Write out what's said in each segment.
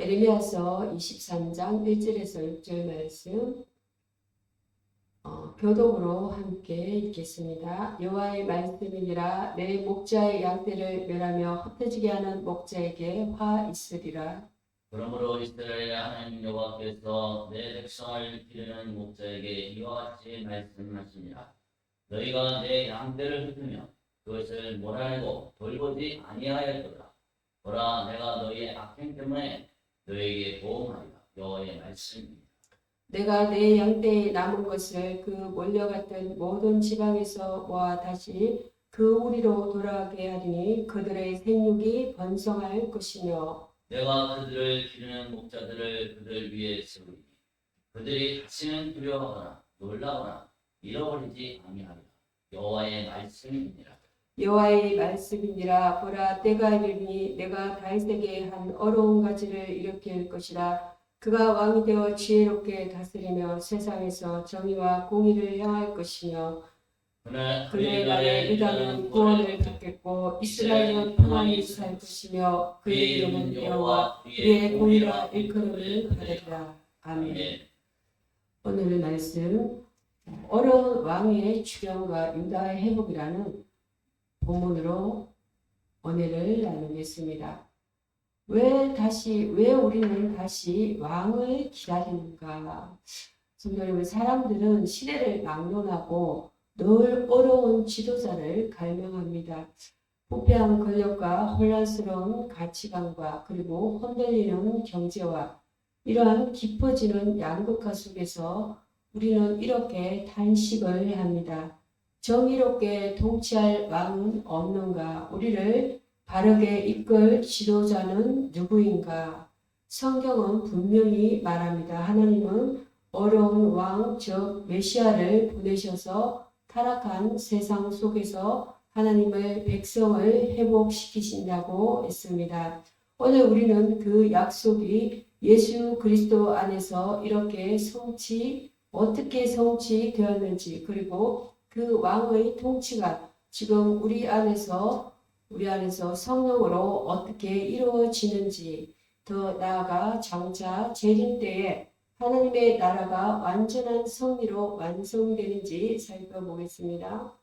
에레미야서 23장 1절에서 6절 말씀 교독으로 함께 읽겠습니다. 여호와의 말씀이니라. 내 목자의 양떼를 멸하며 흩어지게 하는 목자에게 화 있으리라. 그러므로 이스라엘의 하나님 여호와께서 내 백성을 기르는 목자에게 이와 같이 말씀하시니라. 너희가 내 양떼를 흩으며 그것을 몰아내고 돌보지 아니하였도다. 보라, 내가 너희의 악행 때문에 너희에게 보응하리라. 여호와의 말씀입니다. 내가 내 양떼에 남은 것을 그 몰려갔던 모든 지방에서 모아 다시 그 우리로 돌아가게 하리니 그들의 생육이 번성할 것이며 내가 그들을 기르는 목자들을 그들 위에 세우리니 그들이 다시는 두려워하거나 놀라거나 잃어버리지 아니하리라. 여호와의 말씀이니라. 여호와의 말씀이니라. 보라, 때가 이르니 내가 다윗에게 한 어려운 가지를 일으킬 것이라. 그가 왕이 되어 지혜롭게 다스리며 세상에서 정의와 공의를 향할 것이며 그의 날에 유다는 구원을 받겠고 이스라엘은 평안히 살 것이며 그의 이름은 여호와 그의 공의라 일컬음을 받으리라. 아멘. 오늘 말씀 어려운 왕의 출현과 유다의 회복이라는 본문으로 은혜를 나누겠습니다. 왜 우리는 다시 왕을 기다리는가? 성도 여러분, 사람들은 시대를 막론하고 늘 어려운 지도자를 갈망합니다. 부패한 권력과 혼란스러운 가치관과 그리고 흔들리는 경제와 이러한 깊어지는 양극화 속에서 우리는 이렇게 탄식을 합니다. 정의롭게 통치할 왕은 없는가? 우리를 바르게 이끌 지도자는 누구인가? 성경은 분명히 말합니다. 하나님은 어려운 왕, 즉 메시아를 보내셔서 타락한 세상 속에서 하나님의 백성을 회복시키신다고 했습니다. 오늘 우리는 그 약속이 예수 그리스도 안에서 이렇게 어떻게 성취되었는지, 그리고 그 왕의 통치가 지금 우리 안에서 성령으로 어떻게 이루어지는지, 더 나아가 장차 재림 때에 하나님의 나라가 완전한 승리로 완성되는지 살펴보겠습니다.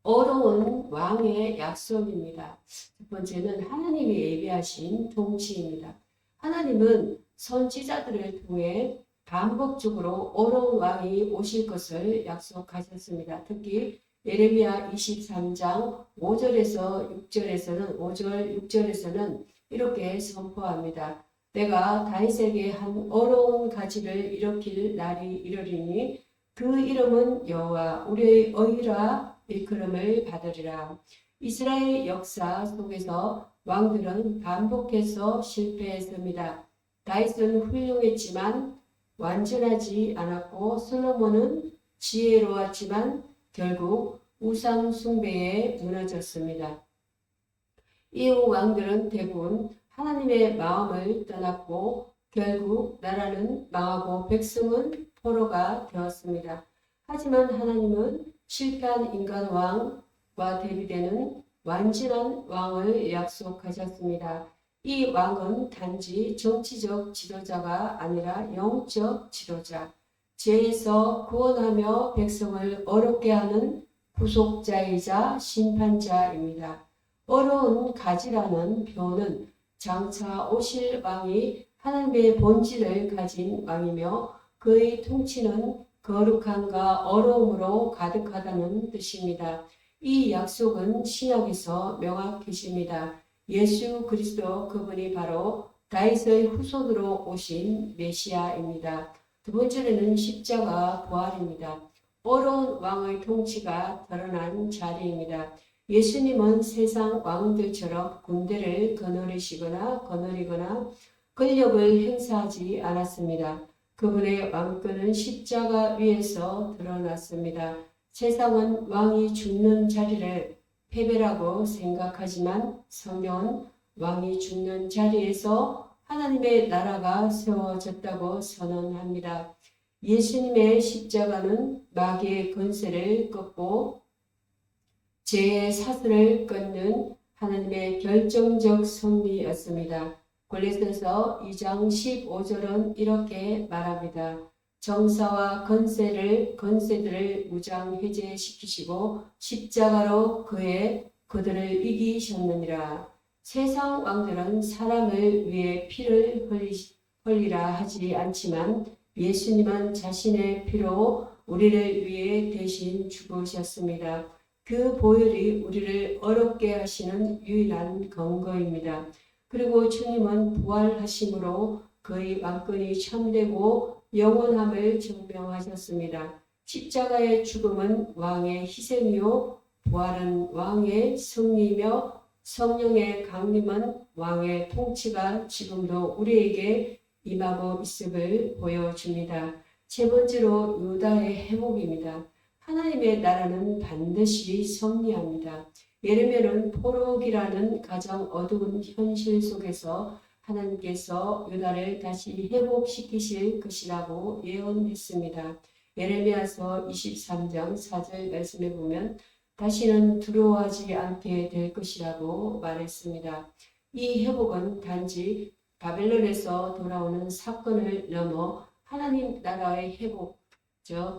어려운 왕의 약속입니다. 첫 번째는 하나님이 예비하신 통치입니다. 하나님은 선지자들을 통해 반복적으로 어려운 왕이 오실 것을 약속하셨습니다. 특히 예레미야 23장 5절 6절에서는 이렇게 선포합니다. 내가 다윗에게 한 어려운 가지를 일으킬 날이 이르리니 그 이름은 여호와 우리의 의라 일컬음을 받으리라. 이스라엘 역사 속에서 왕들은 반복해서 실패했습니다. 다윗은 훌륭했지만 완전하지 않았고 솔로몬은 지혜로웠지만 결국 우상 숭배에 무너졌습니다. 이후 왕들은 대부분 하나님의 마음을 떠났고 결국 나라는 망하고 백성은 포로가 되었습니다. 하지만 하나님은 실패한 인간 왕과 대비되는 완전한 왕을 약속하셨습니다. 이 왕은 단지 정치적 지도자가 아니라 영적 지도자, 죄에서 구원하며 백성을 어렵게 하는 구속자이자 심판자입니다. 어려운 가지라는 표현은 장차 오실 왕이 하나님의 본질을 가진 왕이며 그의 통치는 거룩함과 어려움으로 가득하다는 뜻입니다. 이 약속은 신약에서 명확해집니다. 예수 그리스도 그분이 바로 다윗의 후손으로 오신 메시아입니다. 두 번째로는 십자가 부활입니다. 어려운 왕의 통치가 드러난 자리입니다. 예수님은 세상 왕들처럼 군대를 거느리거나 권력을 행사하지 않았습니다. 그분의 왕권은 십자가 위에서 드러났습니다. 세상은 왕이 죽는 자리를 패배라고 생각하지만 성경은 왕이 죽는 자리에서 하나님의 나라가 세워졌다고 선언합니다. 예수님의 십자가는 마귀의 권세를 꺾고 죄의 사슬을 끊는 하나님의 결정적 승리였습니다. 골로새서 2장 15절은 이렇게 말합니다. 정사와 건세들을 무장 해제시키시고 십자가로 그들을 이기셨느니라. 세상 왕들은 사람을 위해 피를 흘리라 하지 않지만 예수님은 자신의 피로 우리를 위해 대신 죽으셨습니다. 그 보혈이 우리를 어렵게 하시는 유일한 근거입니다. 그리고 주님은 부활하심으로 그의 왕권이 참되고 영원함을 증명하셨습니다. 십자가의 죽음은 왕의 희생이요 부활은 왕의 승리며 성령의 강림은 왕의 통치가 지금도 우리에게 임하고 있음을 보여줍니다. 세 번째로 유다의 회복입니다. 하나님의 나라는 반드시 승리합니다. 예레미야는 포로기라는 가장 어두운 현실 속에서 하나님께서 유다를 다시 회복시키실 것이라고 예언했습니다. 예레미야서 23장 4절 말씀에 보면 다시는 두려워하지 않게 될 것이라고 말했습니다. 이 회복은 단지 바벨론에서 돌아오는 사건을 넘어 하나님 나라의 회복,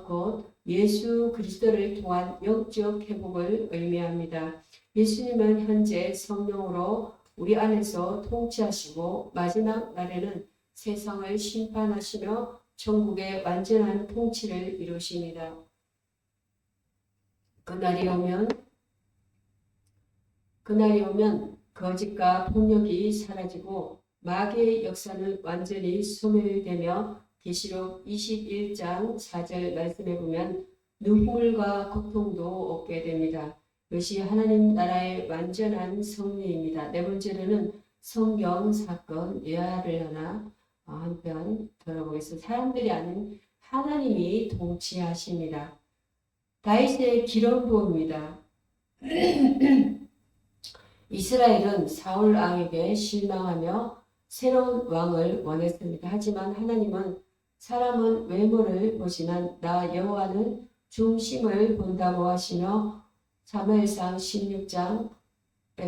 곧 예수 그리스도를 통한 영적 회복을 의미합니다. 예수님은 현재 성령으로 우리 안에서 통치하시고 마지막 날에는 세상을 심판하시며 천국의 완전한 통치를 이루십니다. 그날이 오면 거짓과 폭력이 사라지고 마귀의 역사는 완전히 소멸되며 계시록 21장 4절 말씀에 보면 눈물과 고통도 없게 됩니다. 이것이 하나님 나라의 완전한 승리입니다. 네 번째로는 성경 사건 예화를 하나 한편 들어보겠습니다. 사람들이 아닌 하나님이 통치하십니다. 다윗의 기름부입니다. 이스라엘은 사울 왕에게 실망하며 새로운 왕을 원했습니다. 하지만 하나님은 사람은 외모를 보지만 나 여호와는 중심을 본다고 하시며 사무엘상 16장의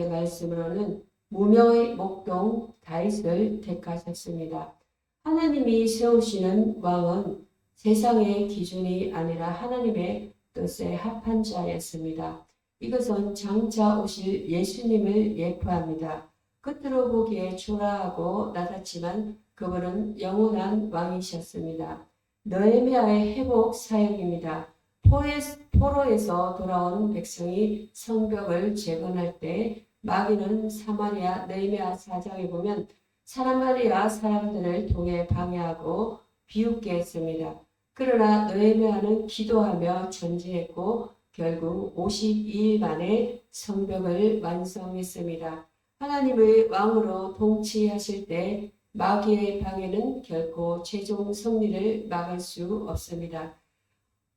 말씀으로는 무명의 목동 다윗을 택하셨습니다. 하나님이 세우시는 왕은 세상의 기준이 아니라 하나님의 뜻에 합한 자였습니다. 이것은 장차 오실 예수님을 예표합니다. 겉으로 보기에 초라하고 낮았지만 그분은 영원한 왕이셨습니다. 느헤미야의 회복 사역입니다. 포로에서 돌아온 백성이 성벽을 재건할 때 마귀는 사마리아 느헤미야 4장에 보면 사마리아 사람들을 통해 방해하고 비웃게 했습니다. 그러나 느헤미야는 기도하며 전진했고 결국 52일 만에 성벽을 완성했습니다. 하나님의 왕으로 통치하실 때 마귀의 방해는 결코 최종 승리를 막을 수 없습니다.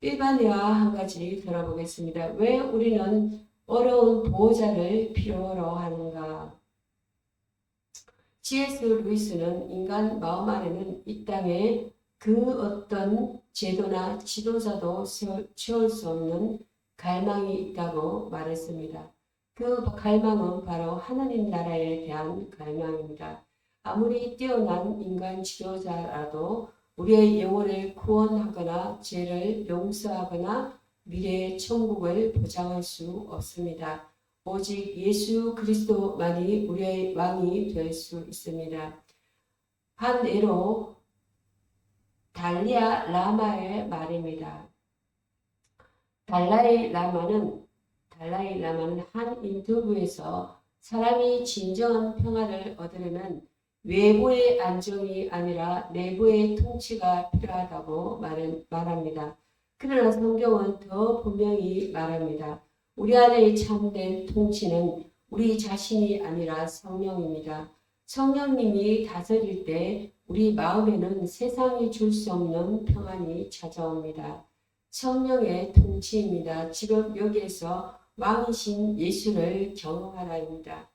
일반예화 한 가지 들어보겠습니다. 왜 우리는 어려운 보호자를 필요로 하는가? C.S. 루이스는 인간 마음 안에는 이 땅에 그 어떤 제도나 지도자도 채울 수 없는 갈망이 있다고 말했습니다. 그 갈망은 바로 하나님 나라에 대한 갈망입니다. 아무리 뛰어난 인간 지도자라도 우리의 영혼을 구원하거나 죄를 용서하거나 미래의 천국을 보장할 수 없습니다. 오직 예수 그리스도만이 우리의 왕이 될 수 있습니다. 한 예로 달리 라마의 말입니다. 달라이 라마는 한 인터뷰에서 사람이 진정한 평화를 얻으려면 외부의 안정이 아니라 내부의 통치가 필요하다고 말합니다. 그러나 성경은 더 분명히 말합니다. 우리 안에 참된 통치는 우리 자신이 아니라 성령입니다. 성령님이 다스릴 때 우리 마음에는 세상이 줄 수 없는 평안이 찾아옵니다. 성령의 통치입니다. 지금 여기에서 왕이신 예수를 경험하라입니다.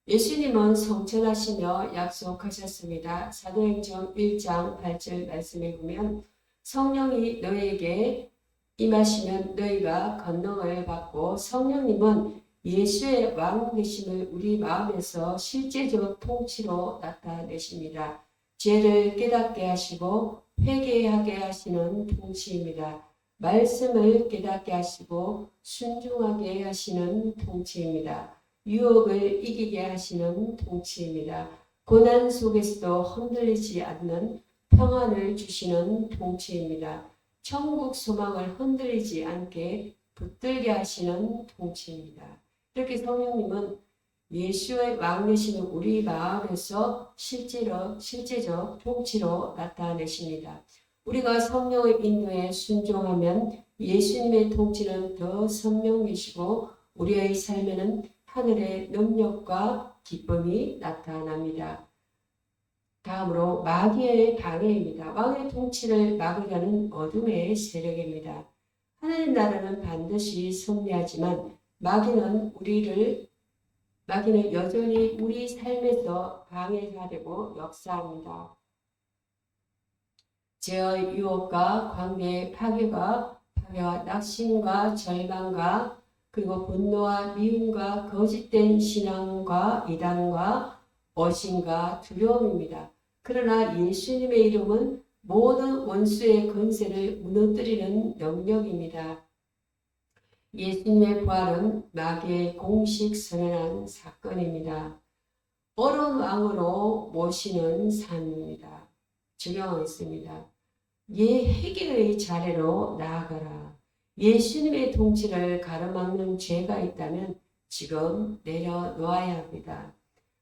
예수님은 성천하시며 약속하셨습니다. 사도행전 1장 8절 말씀에 보면 성령이 너희에게 임하시면 너희가 권능을 받고 성령님은 예수의 왕 되심을 우리 마음에서 실제적 통치로 나타내십니다. 죄를 깨닫게 하시고 회개하게 하시는 통치입니다. 말씀을 깨닫게 하시고 순종하게 하시는 통치입니다. 유혹을 이기게 하시는 통치입니다. 고난 속에서도 흔들리지 않는 평안을 주시는 통치입니다. 천국 소망을 흔들리지 않게 붙들게 하시는 통치입니다. 이렇게 성령님은 예수의 왕 되시는 우리 마음에서 실제적 통치로 나타내십니다. 우리가 성령의 인도에 순종하면 예수님의 통치는 더 선명해지고 우리의 삶에는 하늘의 능력과 기쁨이 나타납니다. 다음으로 마귀의 방해입니다. 왕의 통치를 막으려는 어둠의 세력입니다. 하나님 나라는 반드시 승리하지만 마귀는 여전히 우리 삶에서 방해하려고 역사합니다. 죄의 유혹과 관계의 파괴와 낙심과 절망과 그리고 분노와 미움과 거짓된 신앙과 이단과 어심과 두려움입니다. 그러나 예수님의 이름은 모든 원수의 권세를 무너뜨리는 능력입니다. 예수님의 부활은 마귀의 공식 선언한 사건입니다. 어려운 왕으로 모시는 삶입니다. 적용하겠습니다. 회개의 자리로 나아가라. 예수님의 통치를 가로막는 죄가 있다면 지금 내려놓아야 합니다.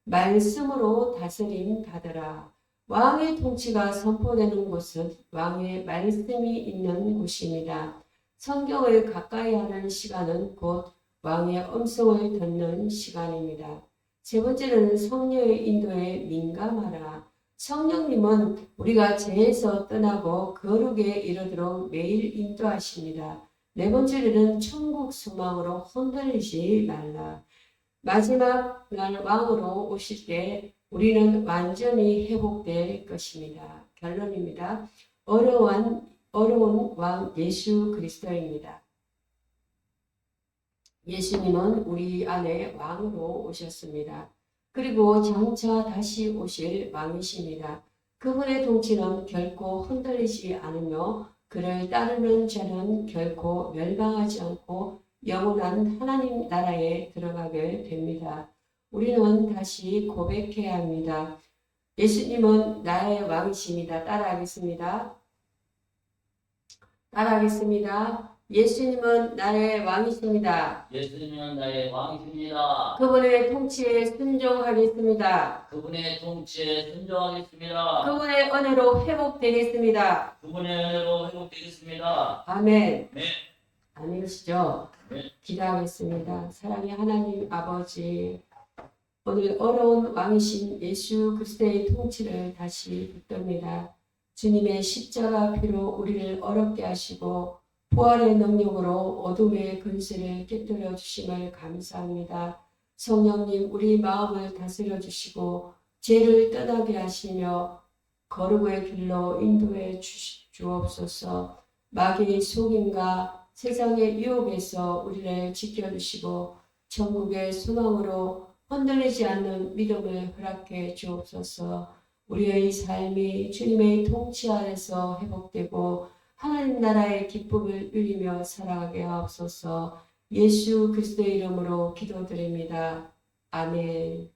말씀으로 다스림 받으라. 왕의 통치가 선포되는 곳은 왕의 말씀이 있는 곳입니다. 성경을 가까이 하는 시간은 곧 왕의 음성을 듣는 시간입니다. 세 번째는 성령의 인도에 민감하라. 성령님은 우리가 죄에서 떠나고 거룩에 이르도록 매일 인도하십니다. 네 번째는 천국 소망으로 흔들리지 말라. 마지막 날 왕으로 오실 때 우리는 완전히 회복될 것입니다. 결론입니다. 어려운 왕 예수 그리스도입니다. 예수님은 우리 안에 왕으로 오셨습니다. 그리고 장차 다시 오실 왕이십니다. 그분의 통치는 결코 흔들리지 않으며 그를 따르는 자는 결코 멸망하지 않고 영원한 하나님 나라에 들어가게 됩니다. 우리는 다시 고백해야 합니다. 예수님은 나의 왕이십니다. 따라하겠습니다. 예수님은 나의 왕이십니다. 예수님은 나의 왕이십니다. 그분의 통치에 순종하겠습니다. 그분의 통치에 순종하겠습니다. 그분의 은혜로 회복되겠습니다. 그분의 은혜로 회복되겠습니다. 아멘. 네. 아멘이시죠? 네. 기도하겠습니다. 사랑의 하나님 아버지, 오늘 어려운 왕이신 예수 그리스도의 통치를 다시 붙듭니다. 주님의 십자가 피로 우리를 어렵게 하시고 부활의 능력으로 어둠의 근세를 깨뜨려 주심을 감사합니다. 성령님 우리 마음을 다스려 주시고 죄를 떠나게 하시며 거룩의 길로 인도해 주옵소서. 마귀의 속임과 세상의 유혹에서 우리를 지켜주시고 천국의 소망으로 흔들리지 않는 믿음을 허락해 주옵소서. 우리의 삶이 주님의 통치 아래서 회복되고 하나님 나라의 기쁨을 누리며 살아가게 하옵소서. 예수 그리스도의 이름으로 기도드립니다. 아멘.